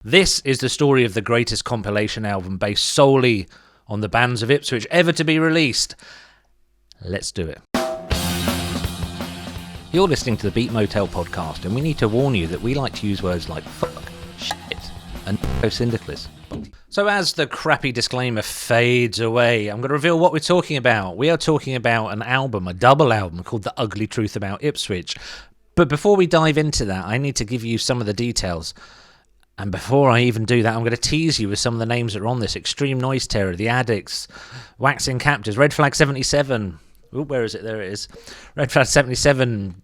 This is the story of the greatest compilation album based solely on the bands of Ipswich ever to be released. Let's do it. You're listening to the Beat Motel podcast, and we need to warn you that we like to use words like fuck, shit, and syndicalist. So as the crappy disclaimer fades away, I'm going to reveal what we're talking about. We are talking about an album, a double album called The Ugly Truth About Ipswich. But before we dive into that, I need to give you some of the details. And before I even do that, I'm going to tease you with some of the names that are on this. Extreme Noise Terror, The Addicts, Waxing Captors, Red Flag 77. Ooh, where is it? There it is. Red Flag 77,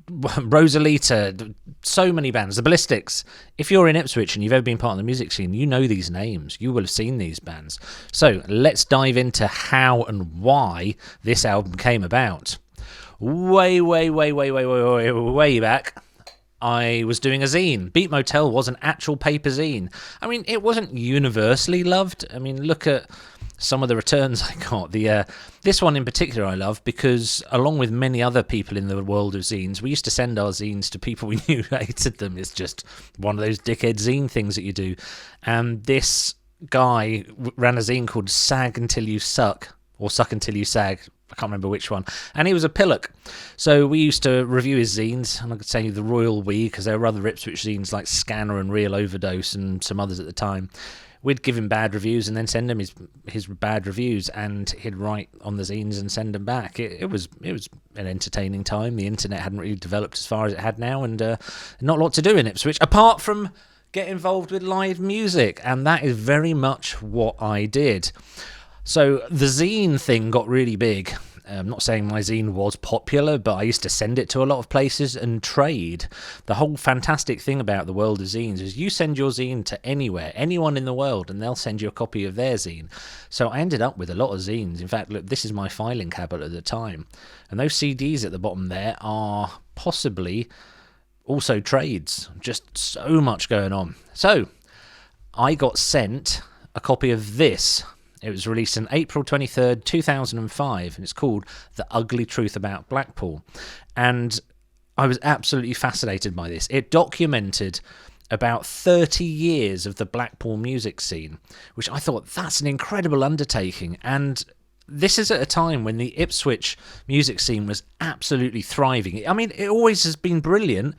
Rosalita, so many bands. The Ballistics. If you're in Ipswich and you've ever been part of the music scene, you know these names. You will have seen these bands. So let's dive into how and why this album came about. Way back, I was doing a zine. Beat Motel was an actual paper zine. I mean, it wasn't universally loved. I mean, look at some of the returns I got. This one in particular I love because, along with many other people in the world of zines, we used to send our zines to people we knew hated them. It's just one of those dickhead zine things that you do. And this guy ran a zine called Sag Until You Suck, or Suck Until You Sag. I can't remember which one. And he was a pillock. So we used to review his zines, and I could say the Royal We, because there were other Ipswich zines like Scanner and Real Overdose and some others at the time. We'd give him bad reviews and then send him his bad reviews, and he'd write on the zines and send them back. It was an entertaining time. The internet hadn't really developed as far as it had now, and not a lot to do in Ipswich, apart from get involved with live music, and that is very much what I did. So the zine thing got really big. I'm not saying my zine was popular, but I used to send it to a lot of places and trade. The whole fantastic thing about the world of zines is you send your zine to anywhere, anyone in the world, and they'll send you a copy of their zine. So I ended up with a lot of zines. In fact, look, this is my filing cabinet at the time. And those CDs at the bottom there are possibly also trades. Just so much going on. So I got sent a copy of this. It was released on April 23rd, 2005, and it's called The Ugly Truth About Blackpool. And I was absolutely fascinated by this. It documented about 30 years of the Blackpool music scene, which I thought, that's an incredible undertaking. And this is at a time when the Ipswich music scene was absolutely thriving. I mean, it always has been brilliant,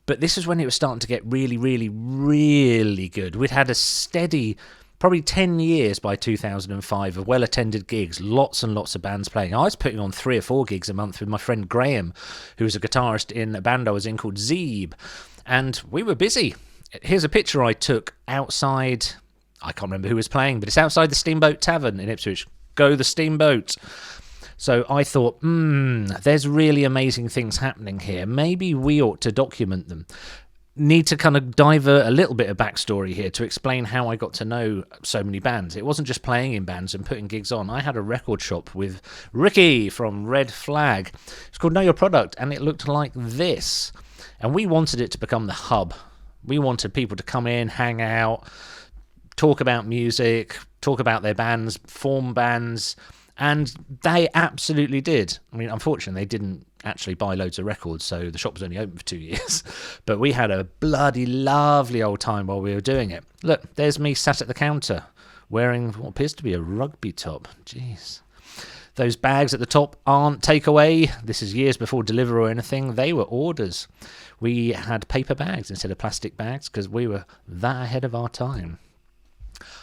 but this is when it was starting to get really, really, really good. We'd had a steady, probably 10 years by 2005 of well-attended gigs, lots and lots of bands playing. I was putting on 3 or 4 gigs a month with my friend Graham, who was a guitarist in a band I was in called Zeeb, and we were busy. Here's a picture I took outside, I can't remember who was playing, but it's outside the Steamboat Tavern in Ipswich. Go the Steamboat! So I thought, there's really amazing things happening here. Maybe we ought to document them. Need to kind of divert a little bit of backstory here to explain how I got to know so many bands. It wasn't just playing in bands and putting gigs on. I had a record shop with Ricky from Red Flag. It's called Know Your Product, and it looked like this. And we wanted it to become the hub. We wanted people to come in, hang out, talk about music, talk about their bands, form bands, and they absolutely did. I mean, unfortunately, they didn't actually buy loads of records, so the shop was only open for 2 years. But we had a bloody lovely old time while we were doing it. Look, there's me sat at the counter wearing what appears to be a rugby top. Jeez. Those bags at the top aren't takeaway. This is years before Deliveroo or anything. They were orders. We had paper bags instead of plastic bags because we were that ahead of our time.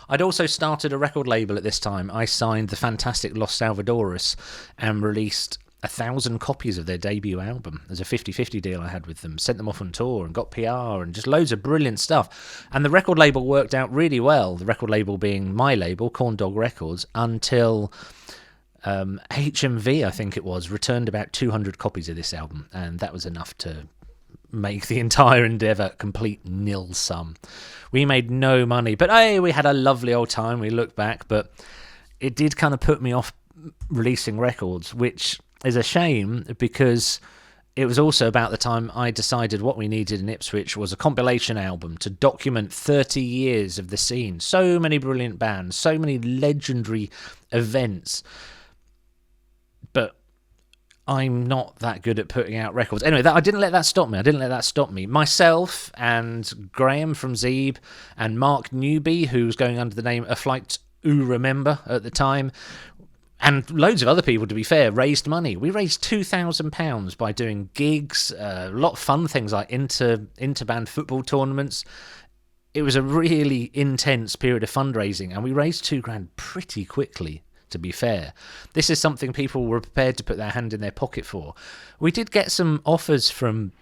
I'd also started a record label at this time. I signed the fantastic Los Salvadores and released 1,000 copies of their debut album as a 50-50 deal I had with them. Sent them off on tour and got PR and just loads of brilliant stuff. And the record label worked out really well, the record label being my label, Corn Dog Records, until HMV, I think it was, returned about 200 copies of this album. And that was enough to make the entire endeavour complete nil sum. We made no money, but hey, we had a lovely old time. We look back, but it did kind of put me off releasing records, which is a shame because it was also about the time I decided what we needed in Ipswich was a compilation album to document 30 years of the scene. So many brilliant bands, so many legendary events. But I'm not that good at putting out records. Anyway, I didn't let that stop me. Myself and Graham from Zeeb and Mark Newby, who was going under the name A Flight to Remember at the time, and loads of other people, to be fair, raised money. We raised £2,000 by doing gigs, a lot of fun things like inter-band football tournaments. It was a really intense period of fundraising, and we raised £2,000 pretty quickly, to be fair. This is something people were prepared to put their hand in their pocket for. We did get some offers from...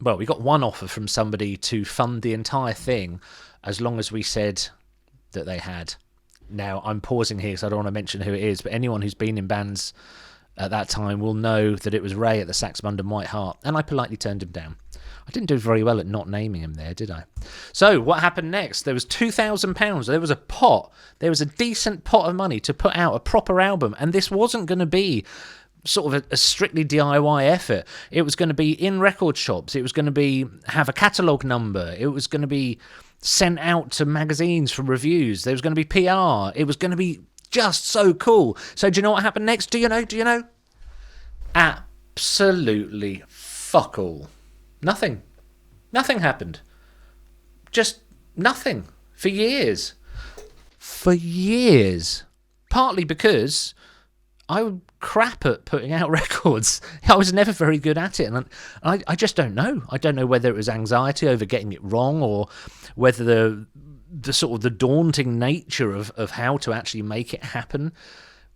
Well, we got one offer from somebody to fund the entire thing as long as we said that they had. Now, I'm pausing here because I don't want to mention who it is, but anyone who's been in bands at that time will know that it was Ray at the Saxmund and White Hart, and I politely turned him down. I didn't do very well at not naming him there, did I? So, what happened next? There was £2,000. There was a pot. There was a decent pot of money to put out a proper album, and this wasn't going to be sort of a strictly DIY effort. It was going to be in record shops. It was going to have a catalogue number. It was going to be sent out to magazines for reviews. There was going to be PR. It was going to be just so cool. So do you know what happened next? Do you know? Absolutely fuck all. Nothing happened. Just nothing for years. Partly because I would crap at putting out records. I was never very good at it, and I just don't know. I don't know whether it was anxiety over getting it wrong, or whether the sort of the daunting nature of how to actually make it happen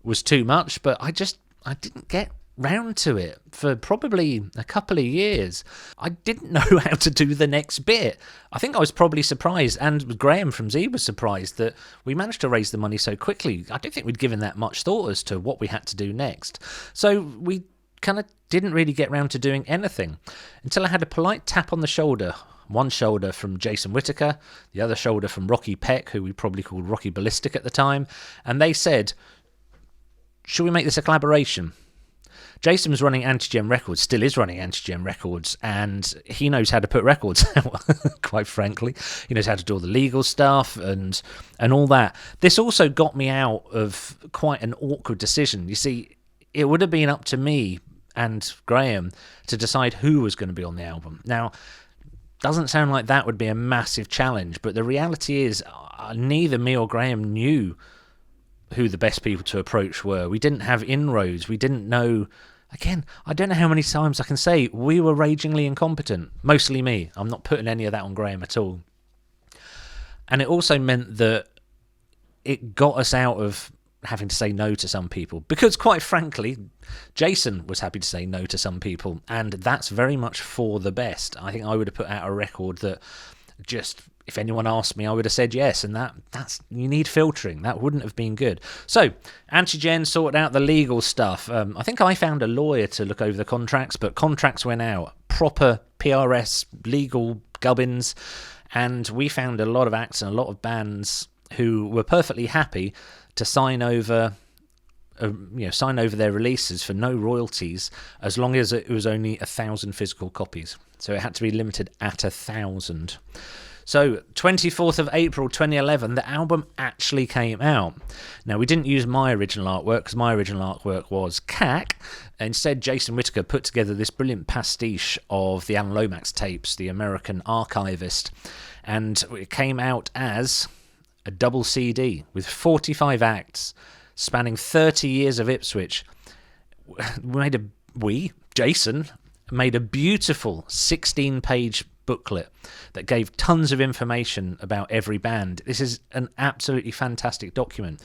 was too much. But I didn't get round to it for probably a couple of years. I didn't know how to do the next bit. I think I was probably surprised, and Graham from Z was surprised, that we managed to raise the money so quickly. I don't think we'd given that much thought as to what we had to do next. So we kind of didn't really get round to doing anything until I had a polite tap on the shoulder. One shoulder from Jason Whittaker, the other shoulder from Rocky Peck, who we probably called Rocky Ballistic at the time, and they said, "Should we make this a collaboration?" Jason was running Antigem Records, still is running Antigem Records, and he knows how to put records out, quite frankly. He knows how to do all the legal stuff and all that. This also got me out of quite an awkward decision. You see, it would have been up to me and Graham to decide who was going to be on the album. Now, doesn't sound like that would be a massive challenge, but the reality is neither me or Graham knew who the best people to approach were. We didn't have inroads. We didn't know... Again, I don't know how many times I can say we were ragingly incompetent. Mostly me. I'm not putting any of that on Graham at all. And it also meant that it got us out of having to say no to some people. Because, quite frankly, Jason was happy to say no to some people. And that's very much for the best. I think I would have put out a record that just... If anyone asked me, I would have said yes, and that's you need filtering. That wouldn't have been good. So, Antigen sorted out the legal stuff. I think I found a lawyer to look over the contracts, but contracts went out. Proper PRS, legal gubbins, and we found a lot of acts and a lot of bands who were perfectly happy to sign over their releases for no royalties, as long as it was only 1,000 physical copies. So it had to be limited at 1,000. So, 24th of April 2011, the album actually came out. Now, we didn't use my original artwork, because my original artwork was CAC. Instead, Jason Whittaker put together this brilliant pastiche of the Alan Lomax tapes, the American archivist. And it came out as a double CD with 45 acts, spanning 30 years of Ipswich. Jason, made a beautiful 16-page booklet that gave tons of information about every band. This is an absolutely fantastic document.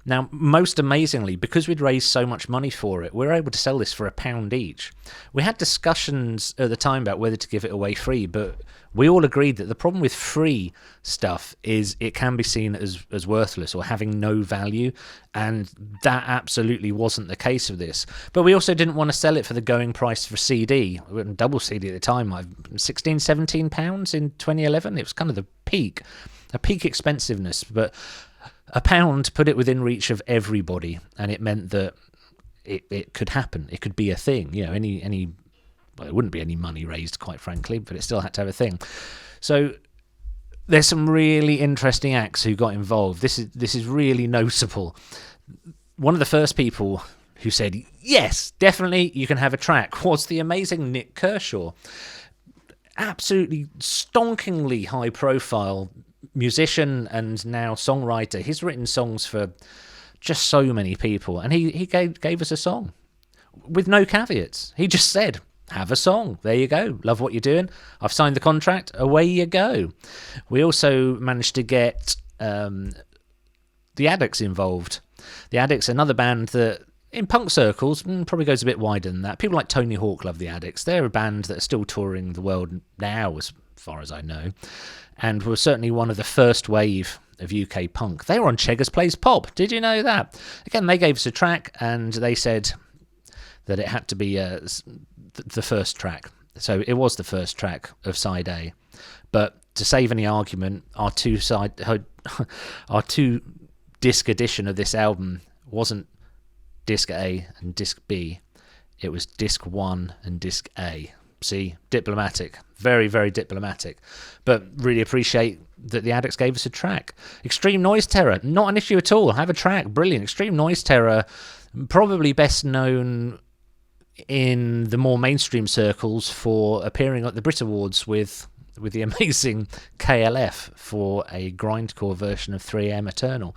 Now, most amazingly, because we'd raised so much money for it, we were able to sell this for £1 each. We had discussions at the time about whether to give it away free, but we all agreed that the problem with free stuff is it can be seen as worthless or having no value, and that absolutely wasn't the case with this. But we also didn't want to sell it for the going price for CD. Double CD at the time, £16-17 in 2011. It was kind of the peak expensiveness, but £1 put it within reach of everybody, and it meant that it could happen. It could be a thing. You know, well, it wouldn't be any money raised, quite frankly, but it still had to have a thing. So there's some really interesting acts who got involved. This is really noticeable. One of the first people who said, yes, definitely you can have a track, was the amazing Nick Kershaw. Absolutely stonkingly high profile musician and now songwriter. He's written songs for just so many people, and he gave us a song with no caveats. He just said, have a song. There you go. Love what you're doing. I've signed the contract. Away you go. We also managed to get the Addicts involved. The Addicts, another band that in punk circles probably goes a bit wider than that. People like Tony Hawk love the Addicts. They're a band that are still touring the world now, as far as I know, and were certainly one of the first wave of UK punk. They were on Cheggers Plays Pop. Did you know that? Again, they gave us a track, and they said that it had to be the first track. So it was the first track of side A. But to save any argument, our two disc edition of this album wasn't disc A and disc B. It was disc 1 and disc A. See, diplomatic. Very, very diplomatic. But really appreciate that the Addicts gave us a track. Extreme Noise Terror, not an issue at all. Have a track, brilliant. Extreme Noise Terror, probably best known in the more mainstream circles for appearing at the Brit Awards with the amazing KLF for a grindcore version of 3am Eternal.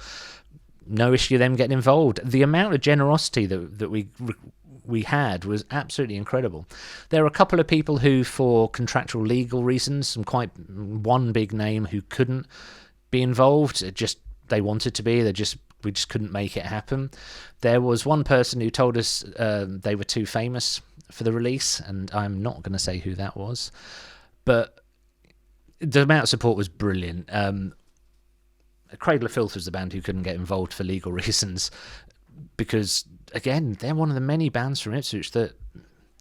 No issue them getting involved. The amount of generosity that we had was absolutely incredible. There are a couple of people who, for contractual legal reasons, one big name who couldn't be involved. They wanted to be. We just couldn't make it happen. There was one person who told us they were too famous for the release, and I'm not going to say who that was, but the amount of support was brilliant. Cradle of Filth was the band who couldn't get involved for legal reasons because, again, they're one of the many bands from Ipswich that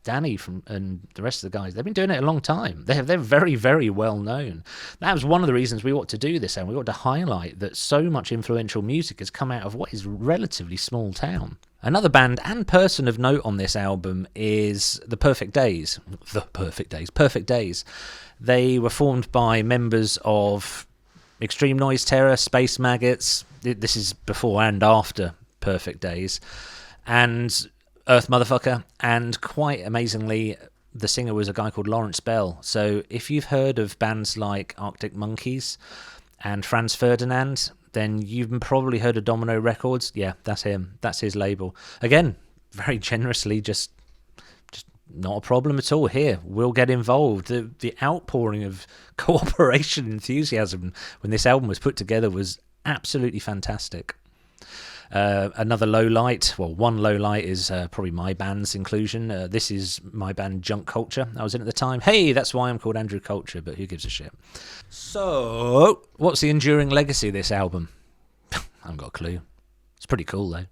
Danny and the rest of the guys, they've been doing it a long time. They're very, very well known. That was one of the reasons we wanted to do this, and we wanted to highlight that so much influential music has come out of what is a relatively small town. Another band and person of note on this album is The Perfect Days. Perfect Days. They were formed by members of Extreme Noise Terror, Space Maggots. This is before and after Perfect Days. And Earth Motherfucker, and quite amazingly, the singer was a guy called Lawrence Bell. So if you've heard of bands like Arctic Monkeys and Franz Ferdinand, then you've probably heard of Domino Records. Yeah, that's him. That's his label. Again, very generously, just not a problem at all. Here, we'll get involved. The outpouring of cooperation and enthusiasm when this album was put together was absolutely fantastic. Another low light, one low light is probably my band's inclusion. This is my band Junk Culture I was in at the time. Hey, that's why I'm called Andrew Culture, but who gives a shit? So, what's the enduring legacy of this album? I haven't got a clue. It's pretty cool though.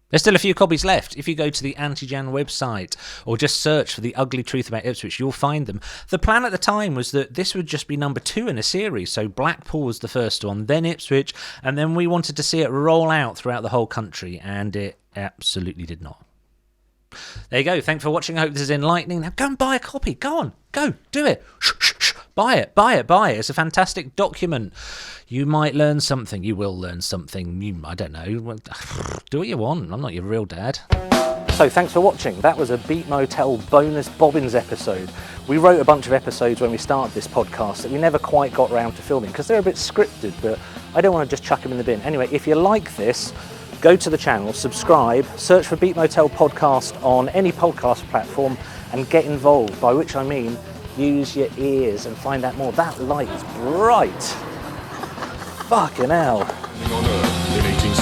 There's still a few copies left. If you go to the Antijan website or just search for The Ugly Truth About Ipswich, you'll find them. The plan at the time was that this would just be number 2 in a series. So Blackpool was the first one, then Ipswich, and then we wanted to see it roll out throughout the whole country, and it absolutely did not. There you go. Thanks for watching. I hope this is enlightening. Now go and buy a copy. Go on. Go. Do it. Shh. Buy it. It's a fantastic document. You might learn something. You will learn something. I don't know. Do what you want. I'm not your real dad. So thanks for watching. That was a Beat Motel Bonus Bobbins episode. We wrote a bunch of episodes when we started this podcast that we never quite got around to filming because they're a bit scripted, but I don't want to just chuck them in the bin. Anyway, if you like this, go to the channel, subscribe, search for Beat Motel Podcast on any podcast platform and get involved, by which I mean use your ears and find out more. That light is bright. Fucking hell. On Earth in 1864,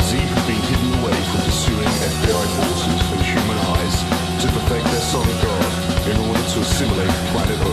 Z had been hidden away from pursuing FBI forces and human eyes to perfect their sonic art in order to assimilate planet Earth.